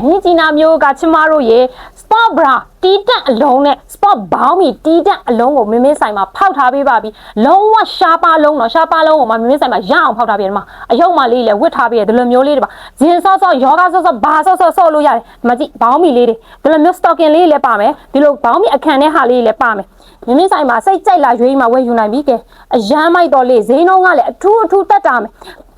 你今那မျိုးကချမတို့ရေ sport bra တီးတက်အလုံးနဲ့ sport ဘောင်းမီတီးတက်အလုံးကိုမင်းဆိုင်မှာဖောက်ထားပေးပါပြီလုံးဝရှားပါလုံးတော့ရှားပါလုံးကိုမင်းဆိုင်မှာရအောင်ဖောက်ထားပေးတယ်မှာအယုတ်မလေးလည်းဝတ်ထားပေးတယ်ဒီလိုမျိုးလေးတွေပါဂျင်းဆော့ဆော့ယောဂဆော့ဆော့ဘာဆော့ဆော့ဆော့လို့ရတယ်ဒီမှာကြည့်ဘောင်းမီလေးတွေဒီလိုမျိုး stocking လေးလည်းပါမယ်ဒီလိုဘောင်းမီအခန့်တဲ့ဟာလေးလည်းပါမယ်မင်းဆိုင်မှာစိတ်ကြိုက်လာရွေးမှာဝယ်ယူနိုင်ပြီကဲအရမ်းမိုက်တော့လေးဈေးနှုန်းကလည်းအထူးတက်တာမယ်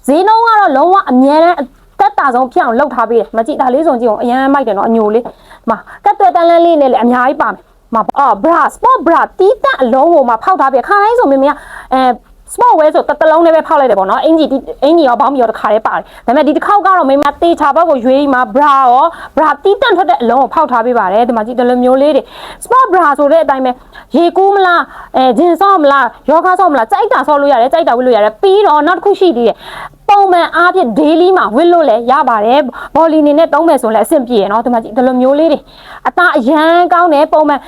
ဈေးနှုန်းကတော့လုံးဝအမြဲတမ်းတက်တာဆုံးဖြစ်အောင်လှုပ်ထားပေးတယ်မကြည့်ဒါလေးစုံကြည့်အောင်အရန်မိုက်တယ်နော်အညိုလေးမှာကတ်တွယ်တန်းလန်းလေးနဲ့လည်းအများကြီးပါမယ်မှာbra sport bra တီးတက်အလုံးကိုမှဖောက်ထားပေးခိုင်းဆိုမင်းမ sport wear ဆိုတစ်လုံးနဲ့ပဲဖောက်လိုက်တယ်ပေါ့နော်အင်ကြီးရောဘောင်းမီရောတစ်ခါလေးပါတယ်ဒါပေမဲ့ဒီတစ်ခေါက်ကတော့မင်းမတေချာဘက်ကိုရွေးမှာ bra ရော bra တီးတက်ထွက်တဲ့အလုံးကိုဖောက်ထားပေးပါတယ်ဒီမှာကြည့်ဒီလိုမျိုးလေးတွေ sport bra ဆိုတဲ့အတိုင်းပဲရေကူးမလားဂျင်းဆော့မလားယောဂဆော့မလားကြိုက်တာဆော့လို့ရတယ်ကြိုက်တာဝတ်လို့ရတယ်ပြီးတော့နောက်တစ်ခုရှိသေးတယ်ပုံမှန်အားဖြင့် daily မှာဝတ်လို့လည်းရပါတယ် body နေနဲ့သုံးမယ်ဆိုလည်းအဆင်ပြေရနော်ဒီမှာဒီလိုမျိုးလေးတွေအသားအရန်ကောင်းတယ်ပုံမှန်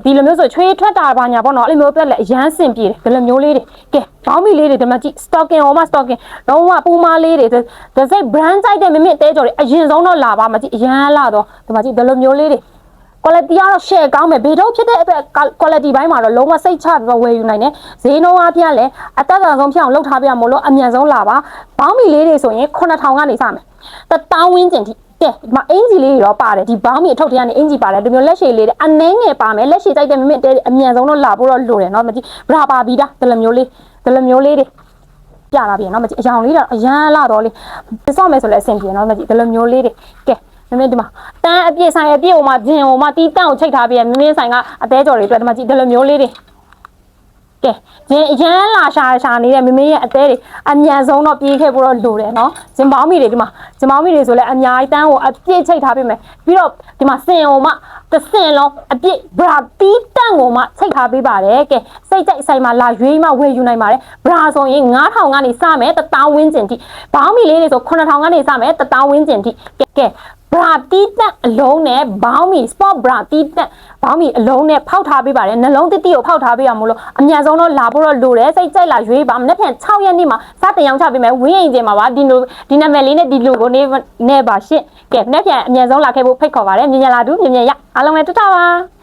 ဒီလိုမျိုးဆိုချွေးထွက်တာပါညာပေါ့နော်အဲ့လိုမျိုးပြက်လည်းအရန်အဆင်ပြေတယ်ဒီလိုမျိုးလေးတွေကဲဘောင်းမီလေးတွေဒီမှာကြည့် stocking ဟောမှာ stocking လုံးဝပူမာလေးတွေဒီစိတ် brand ကြိုက်တဲ့မမတဲကြော်တွေအရင်ဆုံးတော့လာပါမကြည့်အရန်လာတော့ဒီမှာကြည့်ဒီလိုမျိုးလေးတွေ quality ကတော့ share ကောင်းမယ်ဘေတော့ဖြစ်တဲ့အတွက် quality ဘိုင်းမှာတော့လုံးဝစိတ်ချပြီးဝယ်ယူနိုင်တယ်ဈေးနှုန်းအပြည့်လည်းအတက်အဆုံးဖြစ်အောင်လုပ်ထားပြရမို့လို့အမြန်ဆုံးလာပါဘောင်းမီလေးတွေဆိုရင်9000ကနေစမယ်1000ဝန်းကျင်ထိကဲဒီမှာအင်ဂျီလေးတွေတော့ပါတယ်ဒီဘောင်းမီအထုပ်ထဲကနေအင်ဂျီပါတယ်ဒီမျိုးလက်ရှည်လေးတွေအနှဲငယ်ပါမယ်လက်ရှည်ကြိုက်တဲ့မိမိတဲအမြန်ဆုံးတော့လာဖို့တော့လိုတယ်เนาะမကြည့်ဘရာပါပြီးတာဒီလိုမျိုးလေးတွေပြလာပြီเนาะမကြည့်အယောင်လေးတော့အရန်လာတော့လေစော့မယ်ဆိုလည်းအဆင်ပြေเนาะမကြည့်ဒီလိုမျိုးလေးတွေကဲမင်းဒီမှာတန်းအပြည့်ဆိုင်အပြည့်ဟိုမှာဂျင်ဟိုမှာတီးတန့်ကိုချိတ်ထားပြီးမင်းဆိုင်ကအသေးကြော်တွေအတွက်ဒီမှာကြည့်ဒီလိုမျိုးလေးတွေကဲဂျင်ရန်လာရှာနေတဲ့မင်းရဲ့အသေးတွေအမြန်ဆုံးတော့ပြေးခဲ့ဖို့တော့လိုတယ်နော်ဂျင်ပေါင်းမီတွေဒီမှာဂျင်ပေါင်းမီတွေဆိုလည်းအများကြီးတန်းကိုအပြည့်ချိတ်ထားပေးမယ်ပြီးတော့ဒီမှာစင်ဟိုမှာတစ်စင်လုံးအပြည့်ဘရာတီးတန့်ကိုမှချိတ်ထားပေးပါတယ်ကဲစိတ်ကြိုက်ဆိုင်မှာလာရွေးမှဝယ်ယူနိုင်ပါတယ်ဘရာဆိုရင်9000ကနေစမယ်1000ဝန်းကျင်ထိဘောင်းမီလေးတွေဆို9000ကနေစမယ်1000ဝန်းကျင်ထိကဲbra တီးတက်အလုံးနဲ့ဘောင်းမီ sport bra တီးတက်ဘောင်းမီအလုံးနဲ့ဖောက်ထားပေးပါတယ်နှလုံးတိတိကိုဖောက်ထားပေးရမို့လို့အမြန်ဆုံးတော့လာဖို့တော့လိုတယ်စိတ်ကြိုက်လာရွေးပါမနေ့ပြန်6ရက်နေ့မှာစတင်ရောင်းချပေးမယ်ဝင်းအိမ်ကျင်းမှာပါဒီနာမည်လေးနဲ့ဒီလိုကိုနေပါရှင့်ကဲမနေ့ပြန်အမြန်ဆုံးလာခဲ့ဖို့ဖိတ်ခေါ်ပါတယ်မြင်လာတူမြင်ရအားလုံးလည်းတတ်ပါ